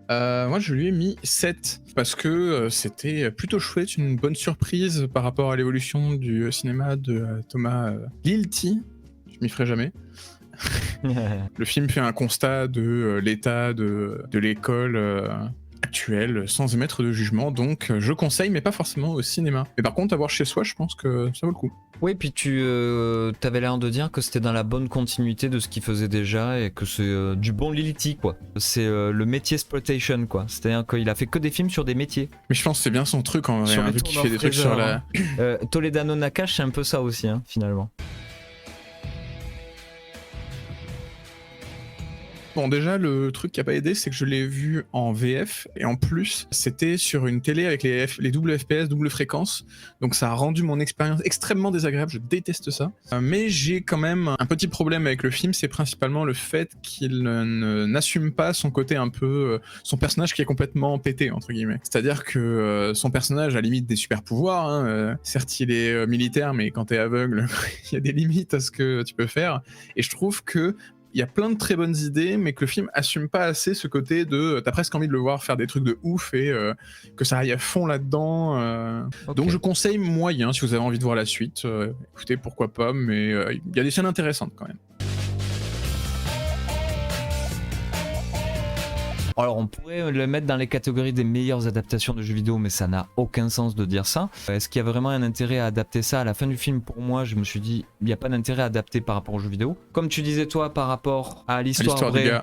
Moi, je lui ai mis 7 parce que, c'était plutôt chouette, une bonne surprise par rapport à l'évolution du cinéma de, Thomas, Lilti. Je m'y ferai jamais. Le film fait un constat de, l'état de l'école, actuelle, sans émettre de jugement, donc je conseille, mais pas forcément au cinéma. Mais par contre, à voir chez soi, je pense que ça vaut le coup. Oui, puis tu avais l'air de dire que c'était dans la bonne continuité de ce qu'il faisait déjà et que c'est du bon Lility, quoi. C'est le métier exploitation, quoi. C'est-à-dire qu'il a fait que des films sur des métiers. Mais je pense que c'est bien son truc en vrai, Sur hein, les vu qu'il tourneurs fait des trucs sur la... Toledano Nakash, c'est un peu ça aussi, hein, finalement. Bon, déjà, le truc qui a pas aidé, c'est que je l'ai vu en VF, et en plus, c'était sur une télé avec les doubles FPS, double fréquence, donc ça a rendu mon expérience extrêmement désagréable, je déteste ça. Mais j'ai quand même un petit problème avec le film, c'est principalement le fait qu'il n'assume pas son côté un peu... son personnage qui est complètement pété, entre guillemets. C'est-à-dire que son personnage a limite des super pouvoirs, hein, certes il est militaire, mais quand t'es aveugle, il y a des limites à ce que tu peux faire, et je trouve que il y a plein de très bonnes idées, mais que le film assume pas assez ce côté de t'as presque envie de le voir faire des trucs de ouf et que ça aille à fond là-dedans. Okay. Donc je conseille moyen si vous avez envie de voir la suite. Écoutez, pourquoi pas, mais il y a des scènes intéressantes quand même. Alors on pourrait le mettre dans les catégories des meilleures adaptations de jeux vidéo, mais ça n'a aucun sens de dire ça. Est-ce qu'il y a vraiment un intérêt à adapter ça? À la fin du film, pour moi, je me suis dit, il n'y a pas d'intérêt à adapter par rapport aux jeux vidéo. Comme tu disais toi, par rapport à l'histoire vraie,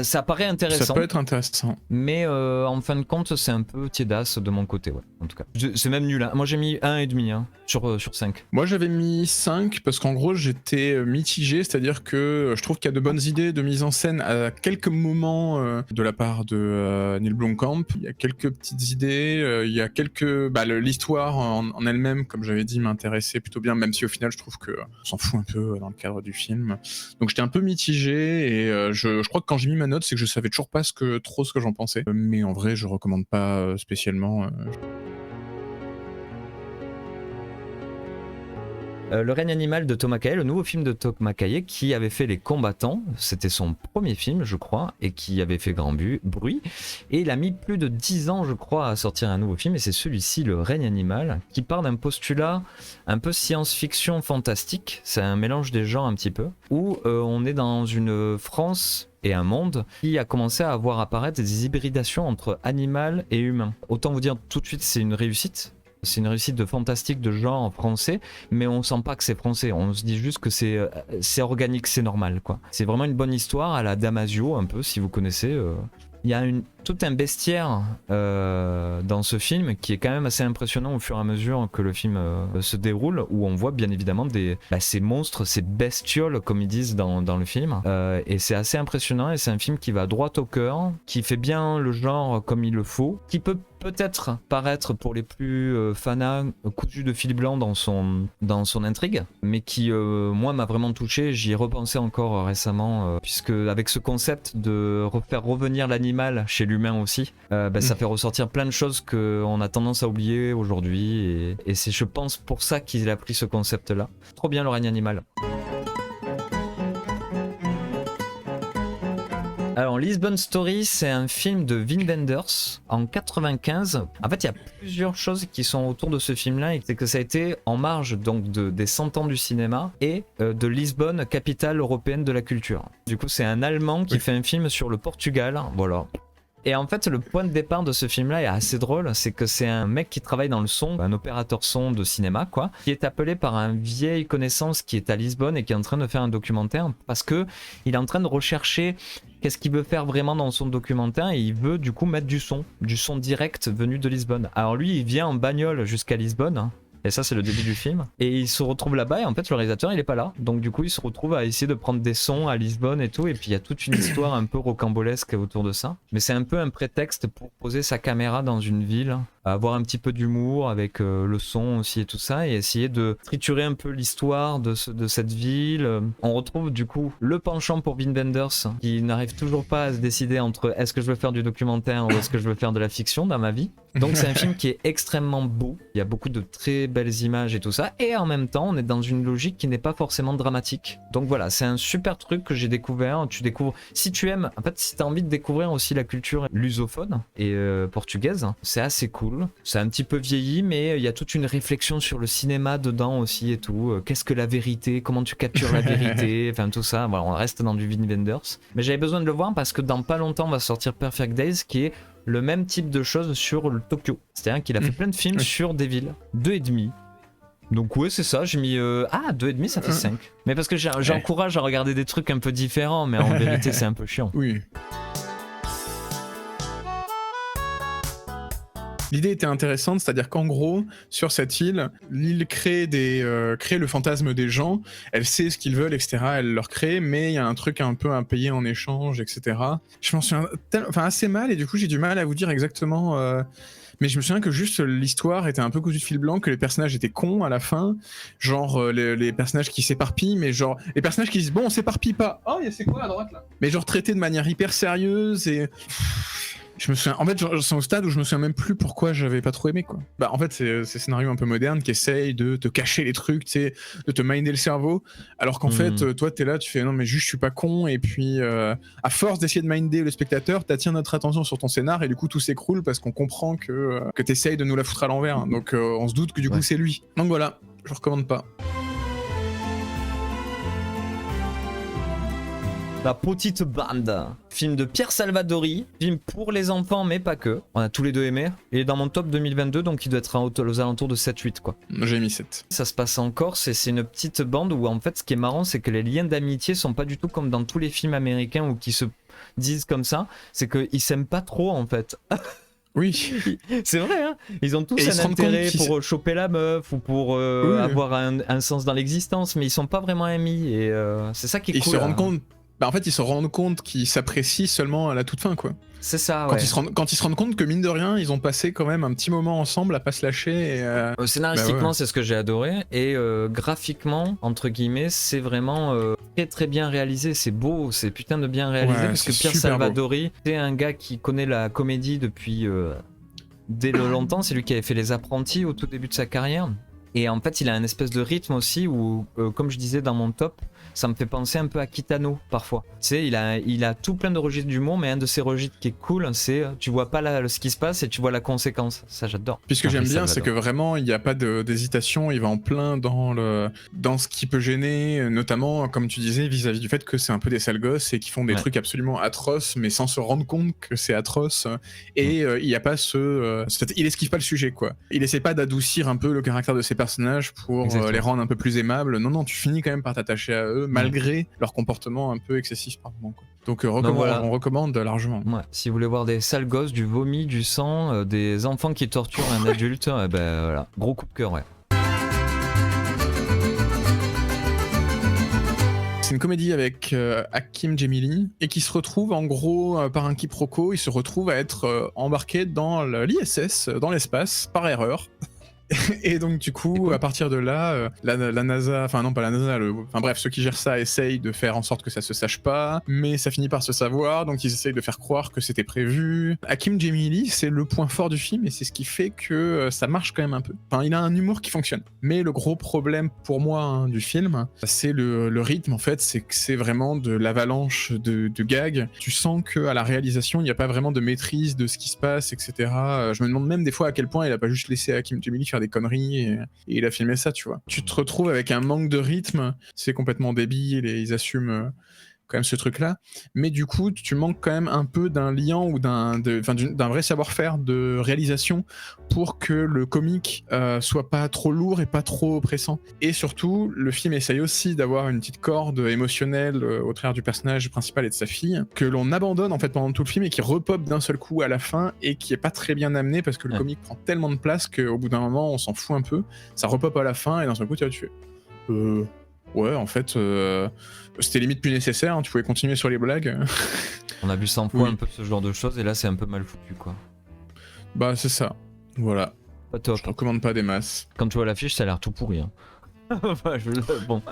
ça paraît intéressant. Ça peut être intéressant. Mais en fin de compte, c'est un peu tiédasse de mon côté, ouais, en tout cas. C'est même nul, hein. Moi j'ai mis 1,5 hein, sur 5. Moi j'avais mis 5 parce qu'en gros j'étais mitigé, c'est-à-dire que je trouve qu'il y a de bonnes idées de mise en scène à quelques moments de la part de Neil Blomkamp. Il y a quelques petites idées, il y a quelques... l'histoire en elle-même, comme j'avais dit, m'intéressait plutôt bien, même si au final je trouve qu'on s'en fout un peu dans le cadre du film. Donc j'étais un peu mitigé et je crois que quand j'ai mis ma note, c'est que je savais toujours pas ce que j'en pensais. Mais en vrai, je recommande pas spécialement. Le règne animal de Thomas Caillet, le nouveau film de Thomas Caillet qui avait fait Les Combattants, c'était son premier film je crois, et qui avait fait grand bruit, et il a mis plus de 10 ans je crois à sortir un nouveau film, et c'est celui-ci, Le règne animal, qui part d'un postulat un peu science-fiction fantastique, c'est un mélange des genres un petit peu, où on est dans une France et un monde qui a commencé à voir apparaître des hybridations entre animal et humain. Autant vous dire tout de suite, c'est une réussite. C'est une réussite de fantastique de genre français, mais on sent pas que c'est français, on se dit juste que c'est organique, c'est normal, quoi. C'est vraiment une bonne histoire à la Damasio, un peu, si vous connaissez. Il y a tout un bestiaire dans ce film qui est quand même assez impressionnant au fur et à mesure que le film se déroule, où on voit bien évidemment ces monstres, ces bestioles comme ils disent dans le film, et c'est assez impressionnant, et c'est un film qui va droit au cœur, qui fait bien le genre comme il le faut, qui peut peut-être paraître pour les plus fanas cousu de fil blanc dans son intrigue, mais qui moi m'a vraiment touché. J'y ai repensé encore récemment, puisque avec ce concept de faire revenir l'animal chez l'humain aussi, ça fait ressortir plein de choses qu'on a tendance à oublier aujourd'hui, et c'est je pense pour ça qu'il a pris ce concept là. Trop bien, Le règne animal. Alors, Lisbon Story, c'est un film de Wim Wenders en 95. En fait, il y a plusieurs choses qui sont autour de ce film-là, et c'est que ça a été en marge donc des 100 ans du cinéma et de Lisbonne, capitale européenne de la culture. Du coup, c'est un Allemand qui fait un film sur le Portugal, voilà. Et en fait, le point de départ de ce film-là est assez drôle, c'est que c'est un mec qui travaille dans le son, un opérateur son de cinéma, quoi, qui est appelé par un vieille connaissance qui est à Lisbonne et qui est en train de faire un documentaire parce que il est en train de rechercher qu'est-ce qu'il veut faire vraiment dans son documentaire, et il veut du coup mettre du son direct venu de Lisbonne. Alors lui, il vient en bagnole jusqu'à Lisbonne, hein. Et ça c'est le début du film, et il se retrouve là-bas, et en fait le réalisateur il est pas là, donc du coup il se retrouve à essayer de prendre des sons à Lisbonne et tout, et puis il y a toute une histoire un peu rocambolesque autour de ça, mais c'est un peu un prétexte pour poser sa caméra dans une ville avoir un petit peu d'humour avec le son aussi et tout ça, et essayer de triturer un peu l'histoire de cette ville. On retrouve du coup le penchant pour Wim Wenders, qui n'arrive toujours pas à se décider entre est-ce que je veux faire du documentaire ou est-ce que je veux faire de la fiction dans ma vie. Donc c'est un film qui est extrêmement beau, il y a beaucoup de très belles images et tout ça, et en même temps on est dans une logique qui n'est pas forcément dramatique. Donc voilà, c'est un super truc que j'ai découvert. Tu découvres, si tu aimes, en fait si tu as envie de découvrir aussi la culture lusophone et portugaise, c'est assez cool. C'est un petit peu vieilli, mais il y a toute une réflexion sur le cinéma dedans aussi et tout. Qu'est-ce que la vérité, comment tu captures la vérité, enfin tout ça. Voilà, on reste dans du Wim Wenders. Mais j'avais besoin de le voir parce que dans pas longtemps va sortir Perfect Days, qui est le même type de choses sur le Tokyo. C'est-à-dire qu'il a fait plein de films sur des villes. 2,5. Donc ouais, c'est ça, j'ai mis... 2,5 ça fait 5. Mais parce que j'encourage à regarder des trucs un peu différents, mais en vérité c'est un peu chiant. Oui. L'idée était intéressante, c'est-à-dire qu'en gros, sur cette île, l'île crée le fantasme des gens, elle sait ce qu'ils veulent, etc., elle leur crée, mais il y a un truc un peu à payer en échange, etc. Je m'en souviens assez mal, et du coup j'ai du mal à vous dire exactement... Mais je me souviens que juste l'histoire était un peu cousue de fil blanc, que les personnages étaient cons à la fin, genre les personnages qui s'éparpillent, mais genre les personnages qui disent bon on s'éparpille pas, oh c'est quoi à droite là, mais genre traités de manière hyper sérieuse et... Je me souviens, en fait, c'est au stade où je me souviens même plus pourquoi j'avais pas trop aimé, quoi. Bah, en fait, c'est ces scénarios un peu modernes qui essayent de te cacher les trucs, tu sais, de te minder le cerveau, alors qu'en fait, toi, t'es là, tu fais non, mais juste, je suis pas con, et puis, à force d'essayer de minder le spectateur, t'attires notre attention sur ton scénar, et du coup, tout s'écroule parce qu'on comprend que t'essayes de nous la foutre à l'envers. Hein. Donc, on se doute que du coup, c'est lui. Donc voilà, je recommande pas. La petite bande, film de Pierre Salvadori, film pour les enfants mais pas que. On a tous les deux aimé. Il est dans mon top 2022 donc il doit être aux alentours de 7-8 quoi. J'ai mis 7. Ça se passe en Corse et c'est une petite bande où en fait ce qui est marrant c'est que les liens d'amitié sont pas du tout comme dans tous les films américains où qui se disent comme ça. C'est qu'ils s'aiment pas trop en fait. Oui. C'est vrai, hein. Ils ont tous un intérêt pour choper la meuf ou pour avoir un sens dans l'existence, mais ils sont pas vraiment amis et c'est ça qui est cool. Ils se rendent compte. Bah en fait, ils se rendent compte qu'ils s'apprécient seulement à la toute fin, quoi. C'est ça, quand ouais. Quand ils se rendent compte que, mine de rien, ils ont passé quand même un petit moment ensemble à pas se lâcher. Et, scénaristiquement, ouais. c'est ce que j'ai adoré. Et graphiquement, entre guillemets, c'est vraiment très très bien réalisé. C'est beau, c'est putain de bien réalisé. Ouais, parce que Pierre Salvadori, c'est un gars qui connaît la comédie depuis dès longtemps. C'est lui qui avait fait Les Apprentis au tout début de sa carrière. Et en fait, il a un espèce de rythme aussi où, comme je disais dans mon top, ça me fait penser un peu à Kitano parfois. Tu sais, il a tout plein de registres d'humour, mais un de ces registres qui est cool, c'est tu vois pas ce qui se passe et tu vois la conséquence. Ça, j'adore. Puis ce que j'aime bien, c'est que vraiment, il n'y a pas d'hésitation, il va en plein dans ce qui peut gêner, notamment, comme tu disais, vis-à-vis du fait que c'est un peu des sales gosses et qui font des trucs absolument atroces, mais sans se rendre compte que c'est atroce. Et il n'y a pas il esquive pas le sujet, quoi. Il essaie pas d'adoucir un peu le caractère de ses personnages pour les rendre un peu plus aimables. Non, tu finis quand même par t'attacher à eux, malgré leur comportement un peu excessif par moment, quoi. Donc on recommande largement. Ouais. Si vous voulez voir des sales gosses, du vomi, du sang, des enfants qui torturent un adulte, voilà, gros coup de cœur, ouais. C'est une comédie avec Hakim Djemili et qui se retrouve en gros par un quiproquo, il se retrouve à être embarqué dans l'ISS, dans l'espace, par erreur. Et donc du coup, à partir de là, la NASA, enfin non pas la NASA, enfin bref, ceux qui gèrent ça essayent de faire en sorte que ça se sache pas, mais ça finit par se savoir, donc ils essayent de faire croire que c'était prévu. Hakim Djemili, c'est le point fort du film et c'est ce qui fait que ça marche quand même un peu. Enfin, il a un humour qui fonctionne. Mais le gros problème pour moi du film, c'est le rythme en fait, c'est que c'est vraiment de l'avalanche de gags. Tu sens qu'à la réalisation, il n'y a pas vraiment de maîtrise de ce qui se passe, etc. Je me demande même des fois à quel point il a pas juste laissé Hakim Djemili faire des conneries et il a filmé ça, tu vois. Tu te retrouves avec un manque de rythme, c'est complètement débile et ils assument quand même ce truc-là, mais du coup, tu manques quand même un peu d'un liant ou d'un vrai savoir-faire de réalisation pour que le comique soit pas trop lourd et pas trop oppressant. Et surtout, le film essaye aussi d'avoir une petite corde émotionnelle au travers du personnage principal et de sa fille, que l'on abandonne en fait pendant tout le film et qui repop d'un seul coup à la fin et qui est pas très bien amené parce que le comique prend tellement de place qu'au bout d'un moment, on s'en fout un peu. Ça repop à la fin et d'un seul coup, tu fais ouais, en fait, c'était limite plus nécessaire, hein, tu pouvais continuer sur les blagues. On a vu 100 fois un peu ce genre de choses et là c'est un peu mal foutu, quoi. Bah c'est ça. Voilà, Pas top. je te recommande pas des masses. Quand tu vois l'affiche, ça a l'air tout pourri. Hein. Enfin, bon.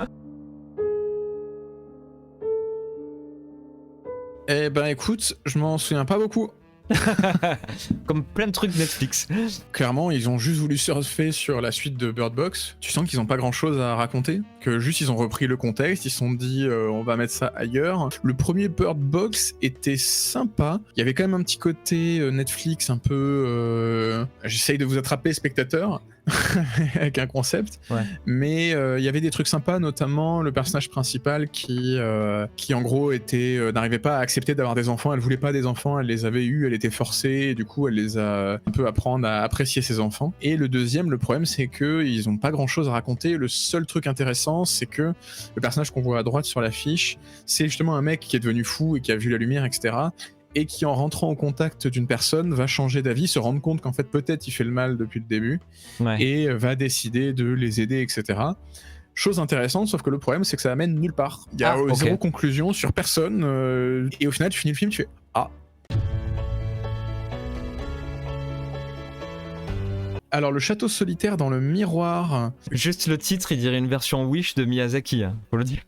Eh ben écoute, je m'en souviens pas beaucoup. Comme plein de trucs Netflix. Clairement, ils ont juste voulu surfer sur la suite de Bird Box. Tu sens qu'ils ont pas grand chose à raconter, que juste ils ont repris le contexte, ils se sont dit on va mettre ça ailleurs. Le premier Bird Box était sympa. Il y avait quand même un petit côté Netflix un peu. J'essaye de vous attraper, spectateur. Avec un concept, ouais. Mais il y avait des trucs sympas, notamment le personnage principal qui en gros n'arrivait pas à accepter d'avoir des enfants. Elle voulait pas des enfants, elle les avait eus, elle était forcée, et du coup elle les a un peu apprendre à apprécier ses enfants. Et le deuxième, le problème c'est que ils ont pas grand chose à raconter. Le seul truc intéressant, c'est que le personnage qu'on voit à droite sur l'affiche, c'est justement un mec qui est devenu fou et qui a vu la lumière, etc. Et qui, en rentrant en contact d'une personne, va changer d'avis, se rendre compte qu'en fait peut-être il fait le mal depuis le début, ouais. et va décider de les aider, etc. Chose intéressante, sauf que le problème c'est que ça amène nulle part. Il y a zéro conclusion sur personne, et au final tu finis le film, tu fais ah. Alors le château solitaire dans le miroir. Juste le titre, il dirait une version Wish de Miyazaki, hein, faut le dire.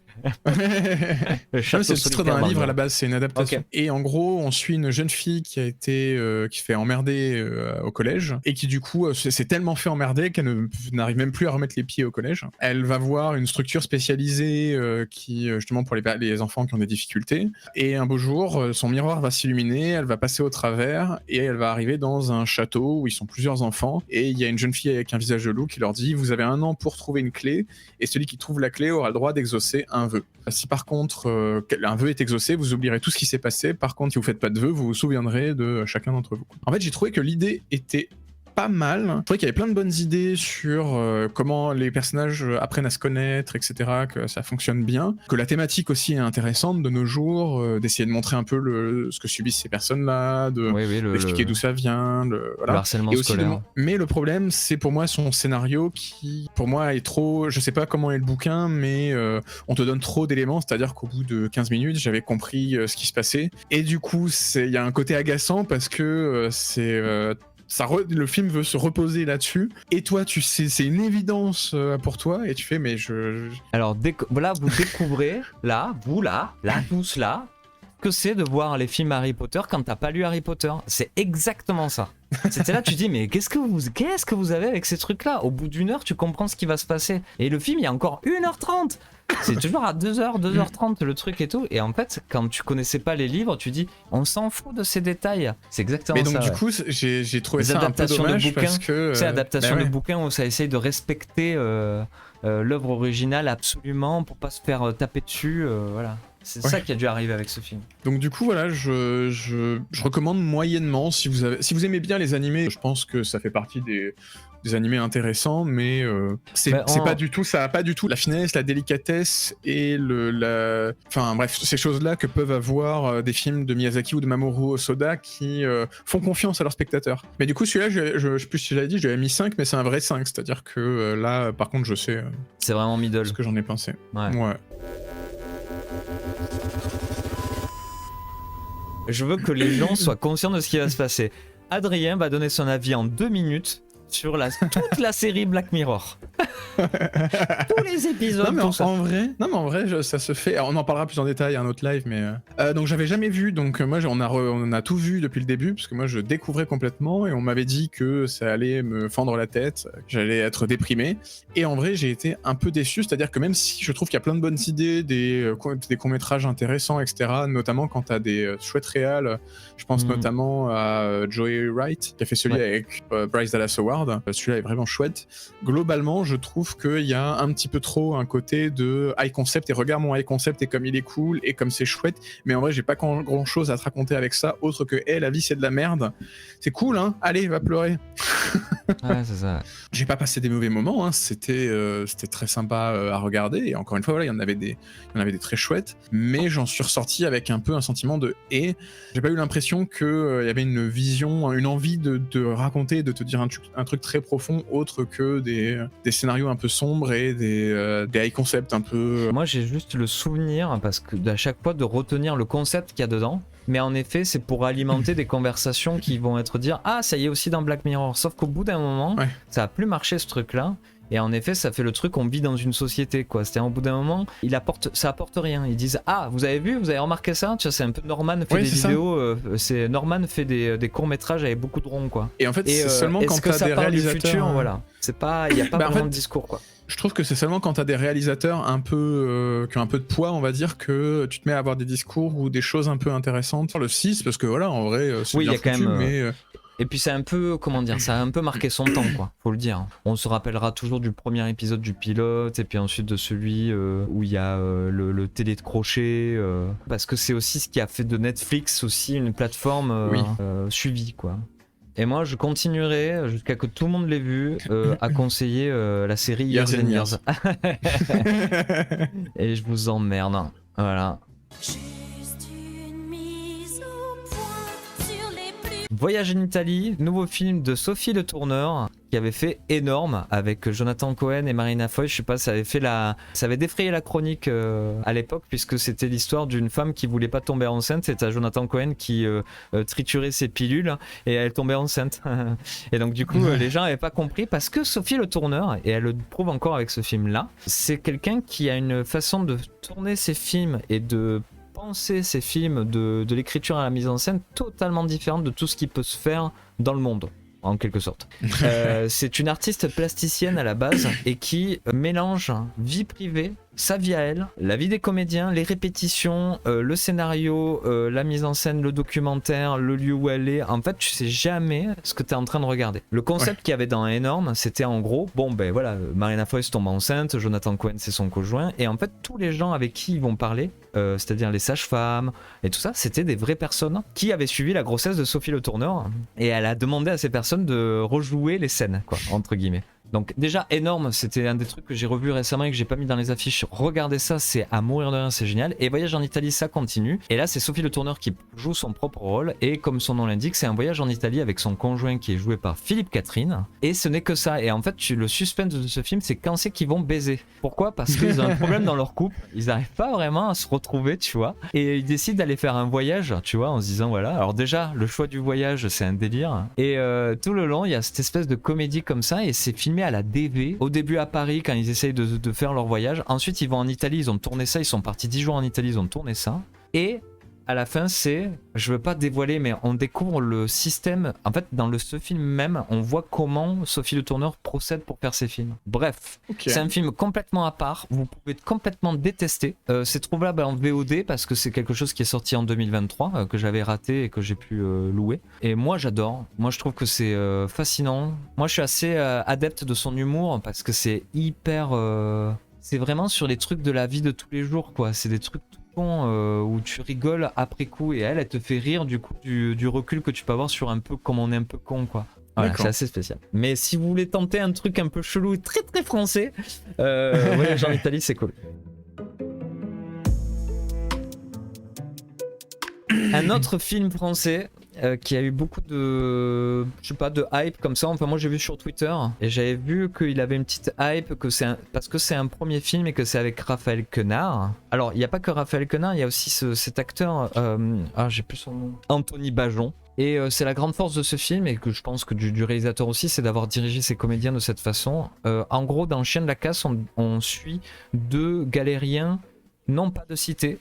C'est le titre d'un livre à la base, c'est une adaptation. Okay. Et en gros, on suit une jeune fille qui a été qui se fait emmerder au collège et qui du coup s'est tellement fait emmerder qu'elle n'arrive même plus à remettre les pieds au collège. Elle va voir une structure spécialisée qui justement pour les enfants qui ont des difficultés. Et un beau jour, son miroir va s'illuminer, elle va passer au travers et elle va arriver dans un château où ils sont plusieurs enfants. Et il y a une jeune fille avec un visage de loup qui leur dit: vous avez 1 an pour trouver une clé et celui qui trouve la clé aura le droit d'exaucer un vœu. Si par contre un vœu est exaucé, vous oublierez tout ce qui s'est passé. Par contre, si vous faites pas de vœu, vous vous souviendrez de chacun d'entre vous. En fait, j'ai trouvé que l'idée était pas mal. Je trouvais qu'il y avait plein de bonnes idées sur comment les personnages apprennent à se connaître, etc., que ça fonctionne bien, que la thématique aussi est intéressante de nos jours, d'essayer de montrer un peu ce que subissent ces personnes-là, d'expliquer d'où ça vient, voilà. Le harcèlement scolaire. Mais le problème, c'est pour moi son scénario qui, pour moi, est trop... Je sais pas comment est le bouquin, mais on te donne trop d'éléments, c'est-à-dire qu'au bout de 15 minutes, j'avais compris ce qui se passait. Et du coup, il y a un côté agaçant parce que le film veut se reposer là-dessus, et toi, tu sais, c'est une évidence pour toi, et tu fais, mais Alors, voilà, vous découvrez, tous là, que c'est de voir les films Harry Potter quand t'as pas lu Harry Potter. C'est exactement ça. C'était là, tu dis, mais qu'est-ce que vous avez avec ces trucs-là? Au bout d'1 heure, tu comprends ce qui va se passer. Et le film, il y a encore 1h30. C'est toujours à 2h, 2h30 le truc et tout. Et en fait, quand tu connaissais pas les livres, tu dis, on s'en fout de ces détails. C'est exactement ça. Mais donc, du coup, j'ai trouvé ça un peu dommage parce que... C'est l'adaptation de bouquins où ça essaye de respecter l'œuvre originale absolument pour pas se faire taper dessus. Voilà. C'est ça qui a dû arriver avec ce film. Donc du coup voilà, je recommande moyennement si vous aimez bien les animés. Je pense que ça fait partie des animés intéressants, mais c'est pas du tout, ça a pas du tout la finesse, la délicatesse et enfin bref, ces choses-là que peuvent avoir des films de Miyazaki ou de Mamoru Hosoda qui font confiance à leurs spectateurs. Mais du coup celui-là, je sais plus si je l'ai dit, je lui ai mis 5, mais c'est un vrai 5, c'est-à-dire que là par contre je sais c'est vraiment middle ce que j'en ai pensé. Ouais. Je veux que les gens soient conscients de ce qui va se passer. Adrien va donner son avis en 2 minutes sur toute la série Black Mirror. Tous les épisodes. Non mais en vrai, ça se fait. Alors, on en parlera plus en détail à un autre live, mais donc j'avais jamais vu. Donc moi, on a tout vu depuis le début parce que moi je découvrais complètement et on m'avait dit que ça allait me fendre la tête, que j'allais être déprimé. Et en vrai, j'ai été un peu déçu. C'est-à-dire que même si je trouve qu'il y a plein de bonnes idées, des courts-métrages intéressants, etc. Notamment quand t'as des chouettes réals. Je pense notamment à Joey Wright qui a fait celui avec Bryce Dallas Howard. Celui-là est vraiment chouette. Globalement, je trouve qu'il y a un petit peu trop un côté de high concept, et regarde mon high concept et comme il est cool et comme c'est chouette, mais en vrai j'ai pas grand chose à te raconter avec ça autre que la vie c'est de la merde, c'est cool hein, allez va pleurer. Ouais, c'est ça. J'ai pas passé des mauvais moments, hein. C'était très sympa à regarder, et encore une fois voilà, il y en avait des très chouettes, mais j'en suis ressorti avec un peu un sentiment de j'ai pas eu l'impression que y avait une vision, une envie de raconter, de te dire un truc très profond autre que des scénarios un peu sombres et des high concepts un peu. Moi j'ai juste le souvenir, parce que à chaque fois, de retenir le concept qu'il y a dedans. Mais en effet, c'est pour alimenter des conversations qui vont être dire « Ah, ça y est aussi dans Black Mirror ». Sauf qu'au bout d'un moment, ça a plus marché ce truc-là. Et en effet, ça fait le truc, on vit dans une société, quoi. C'est-à-dire, au bout d'un moment, ça apporte rien. Ils disent, ah, vous avez vu, vous avez remarqué ça? Tu vois, c'est un peu Norman fait des vidéos, c'est Norman fait des courts-métrages avec beaucoup de ronds, quoi. Et en fait, c'est seulement quand t'as des réalisateurs... Du futur, voilà. C'est pas, il y a pas vraiment de discours, quoi. Je trouve que c'est seulement quand t'as des réalisateurs un peu qui ont un peu de poids, on va dire, que tu te mets à avoir des discours ou des choses un peu intéressantes. Le 6, parce que voilà, en vrai, c'est bien foutu, quand même, mais... Et puis c'est un peu, comment dire, ça a un peu marqué son temps, quoi, faut le dire. On se rappellera toujours du premier épisode du pilote, et puis ensuite de celui où il y a le télé de crochet, parce que c'est aussi ce qui a fait de Netflix aussi une plateforme suivie, quoi. Et moi, je continuerai, jusqu'à que tout le monde l'ait vu, à conseiller la série Years and Years. Et je vous emmerde, voilà. Voyage en Italie, nouveau film de Sophie Le Tourneur qui avait fait énorme avec Jonathan Cohen et Marina Foï. Je sais pas, ça avait défrayé la chronique à l'époque, puisque c'était l'histoire d'une femme qui voulait pas tomber enceinte. C'était Jonathan Cohen qui triturait ses pilules et elle tombait enceinte. Et donc du coup, les gens avaient pas compris, parce que Sophie Le Tourneur, et elle le prouve encore avec ce film-là, c'est quelqu'un qui a une façon de tourner ses films et de penser ces films, de l'écriture à la mise en scène, totalement différente de tout ce qui peut se faire dans le monde, en quelque sorte. C'est une artiste plasticienne à la base et qui mélange vie privée, sa vie à elle, la vie des comédiens, les répétitions, le scénario, la mise en scène, le documentaire, le lieu où elle est. En fait, tu sais jamais ce que tu es en train de regarder. Le concept qu'il y avait dans Énorme, c'était en gros, bon ben voilà, Marina Foïs tombe enceinte, Jonathan Cohen c'est son conjoint, et en fait tous les gens avec qui ils vont parler, c'est-à-dire les sages-femmes et tout ça, c'était des vraies personnes qui avaient suivi la grossesse de Sophie Le Tourneur, et elle a demandé à ces personnes de rejouer les scènes, quoi, entre guillemets. Donc déjà Énorme, c'était un des trucs que j'ai revu récemment et que j'ai pas mis dans les affiches. Regardez ça, c'est à mourir de rien, c'est génial. Et Voyage en Italie, ça continue. Et là c'est Sophie Le Tourneur qui joue son propre rôle, et comme son nom l'indique, c'est un voyage en Italie avec son conjoint qui est joué par Philippe Catherine. Et ce n'est que ça. Et en fait le suspense de ce film, c'est quand c'est qu'ils vont baiser. Pourquoi? Parce qu'ils ont un problème dans leur couple, ils n'arrivent pas vraiment à se retrouver, tu vois. Et ils décident d'aller faire un voyage, tu vois, en se disant voilà. Alors déjà le choix du voyage, c'est un délire. Et tout le long il y a cette espèce de comédie comme ça, et c'est filmé à la DV. Au début à Paris quand ils essayent de faire leur voyage, ensuite ils vont en Italie, ils ont tourné ça, ils sont partis 10 jours en Italie, ils ont tourné ça, et à la fin c'est, je veux pas dévoiler, mais on découvre le système, en fait dans ce film même, on voit comment Sophie Le Tourneur procède pour faire ses films. Bref, c'est un film complètement à part, vous pouvez complètement détester, c'est trouvable en VOD parce que c'est quelque chose qui est sorti en 2023, que j'avais raté et que j'ai pu louer, et moi j'adore, moi je trouve que c'est fascinant, moi je suis assez adepte de son humour parce que c'est hyper... c'est vraiment sur les trucs de la vie de tous les jours, quoi, c'est des trucs où tu rigoles après coup, et elle te fait rire du coup du recul que tu peux avoir sur un peu comme on est un peu con, quoi. Voilà, c'est assez spécial. Mais si vous voulez tenter un truc un peu chelou et très très français, Voyage en Italie, c'est cool. Un autre film français qui a eu beaucoup de, je sais pas, de hype comme ça. Enfin moi j'ai vu sur Twitter et j'avais vu qu'il avait une petite hype, que parce que c'est un premier film et que c'est avec Raphaël Quenard. Alors il n'y a pas que Raphaël Quenard, il y a aussi cet acteur, j'ai plus son nom, Anthony Bajon. Et c'est la grande force de ce film, et que je pense que du réalisateur aussi, c'est d'avoir dirigé ses comédiens de cette façon. En gros, dans Chien de la Casse, on suit deux galériens, non pas de cité,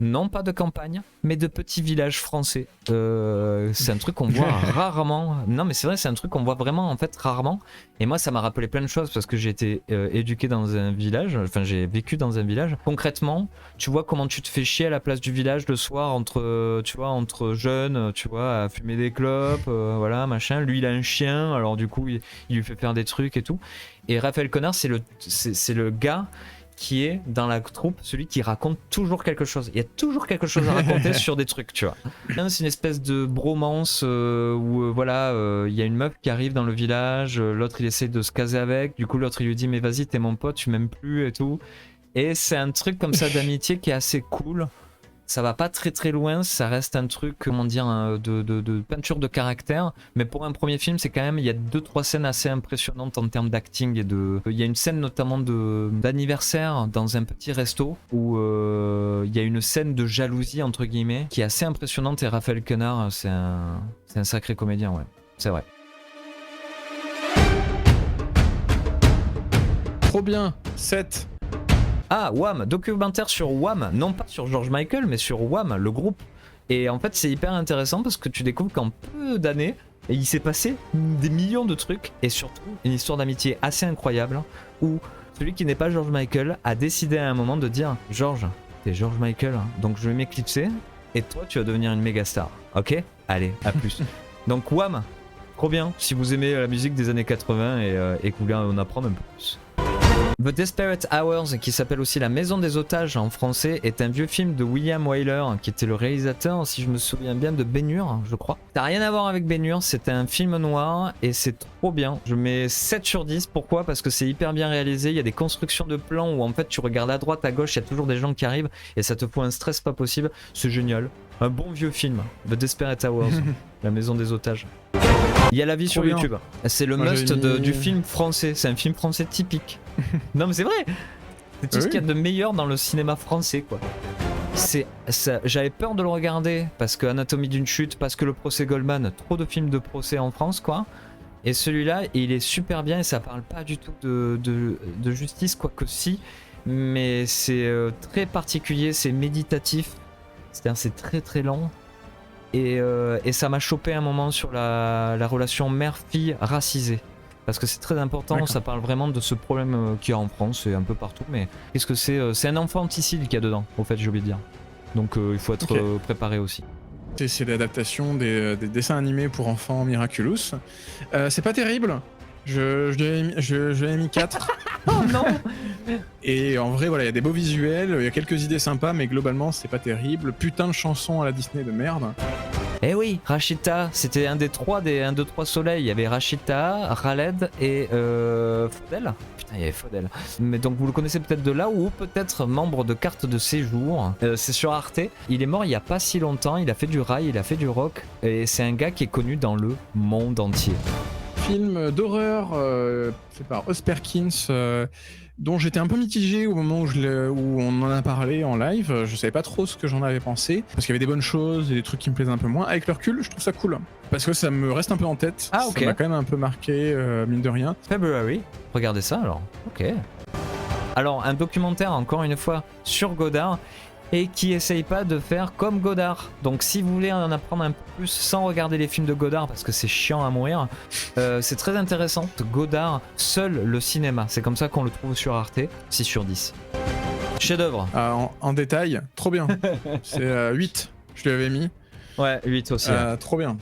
non pas de campagne, mais de petits villages français. C'est un truc qu'on voit rarement. Non mais c'est vrai, c'est un truc qu'on voit vraiment en fait rarement. Et moi ça m'a rappelé plein de choses parce que j'ai été éduqué dans un village, enfin j'ai vécu dans un village. Concrètement, tu vois comment tu te fais chier à la place du village le soir entre jeunes, tu vois, à fumer des clopes, voilà, machin. Lui il a un chien, alors du coup il lui fait faire des trucs et tout. Et Raphaël Quenard c'est le gars qui est dans la troupe, celui qui raconte toujours quelque chose. Il y a toujours quelque chose à raconter sur des trucs, tu vois. C'est une espèce de bromance où il y a une meuf qui arrive dans le village, l'autre il essaie de se caser avec, du coup l'autre il lui dit mais vas-y t'es mon pote, tu m'aimes plus et tout. Et c'est un truc comme ça d'amitié qui est assez cool. ça va pas très très loin, ça reste un truc, comment dire, de peinture de caractère, mais pour un premier film, c'est quand même, il y a 2-3 scènes assez impressionnantes en termes d'acting et il y a une scène notamment d'anniversaire dans un petit resto où il y a une scène de jalousie entre guillemets qui est assez impressionnante et Raphaël Quenard, c'est un sacré comédien, ouais, c'est vrai. Trop bien. 7. Ah, Wham, documentaire sur Wham, non pas sur George Michael, mais sur Wham, le groupe. Et en fait, c'est hyper intéressant parce que tu découvres qu'en peu d'années, il s'est passé des millions de trucs et surtout une histoire d'amitié assez incroyable où celui qui n'est pas George Michael a décidé à un moment de dire George, t'es George Michael, donc je vais m'éclipser et toi, tu vas devenir une méga star. Ok? Allez, à plus. Donc Wham, trop bien si vous aimez la musique des années 80 et que vous voulez en apprendre un peu plus. The Desperate Hours, qui s'appelle aussi La Maison des Otages en français, est un vieux film de William Wyler, qui était le réalisateur, si je me souviens bien, de Ben-Hur, je crois. Ça n'a rien à voir avec Ben-Hur, c'est un film noir et c'est trop bien. Je mets 7 sur 10, pourquoi? Parce que c'est hyper bien réalisé, il y a des constructions de plans où en fait tu regardes à droite, à gauche, il y a toujours des gens qui arrivent et ça te fout un stress pas possible, c'est génial. Un bon vieux film, The Desperate Hours, La Maison des Otages. Il y a la vie sur YouTube. C'est le must du film français. C'est un film français typique. Non mais c'est vrai. C'est tout ce qu'il y a de meilleur dans le cinéma français quoi. J'avais peur de le regarder parce que Anatomie d'une chute, parce que le procès Goldman, trop de films de procès en France quoi. Et celui-là, il est super bien et ça parle pas du tout de justice, quoique si. Mais c'est très particulier, c'est méditatif. C'est-à-dire c'est très très lent. Et ça m'a chopé un moment sur la relation mère-fille racisée. Parce que c'est très important, ça parle vraiment de ce problème qu'il y a en France et un peu partout. Mais qu'est-ce que c'est? C'est un infanticide qu'il y a dedans, au fait, j'ai oublié de dire. Donc il faut être préparé aussi. C'est l'adaptation des dessins animés pour enfants Miraculous. C'est pas terrible. Je lui ai mis 4. Oh non. Et en vrai, voilà, il y a des beaux visuels, il y a quelques idées sympas, mais globalement, c'est pas terrible. Putain de chanson à la Disney de merde. Eh oui, Rachita, c'était un des 3 soleils. Il y avait Rachita, Khaled et Faudel. Putain, il y avait Faudel. Mais donc vous le connaissez peut-être de là ou peut-être membre de carte de séjour. C'est sur Arte. Il est mort il y a pas si longtemps. Il a fait du rail, il a fait du rock. Et c'est un gars qui est connu dans le monde entier. Film d'horreur fait par Oz Perkins, dont j'étais un peu mitigé au moment où on en a parlé en live. Je savais pas trop ce que j'en avais pensé, parce qu'il y avait des bonnes choses et des trucs qui me plaisaient un peu moins. Avec le recul, je trouve ça cool, parce que ça me reste un peu en tête. Ah ok. Ça m'a quand même un peu marqué, mine de rien. February, regardez ça alors. Ok. Alors un documentaire encore une fois sur Godard. Et qui essaye pas de faire comme Godard. Donc si vous voulez en apprendre un peu plus sans regarder les films de Godard parce que c'est chiant à mourir, c'est très intéressant. Godard, seul le cinéma, c'est comme ça qu'on le trouve sur Arte, 6 sur 10. Chef-d'œuvre. En détail, trop bien. C'est 8, je lui avais mis. Ouais, 8 aussi. Trop bien.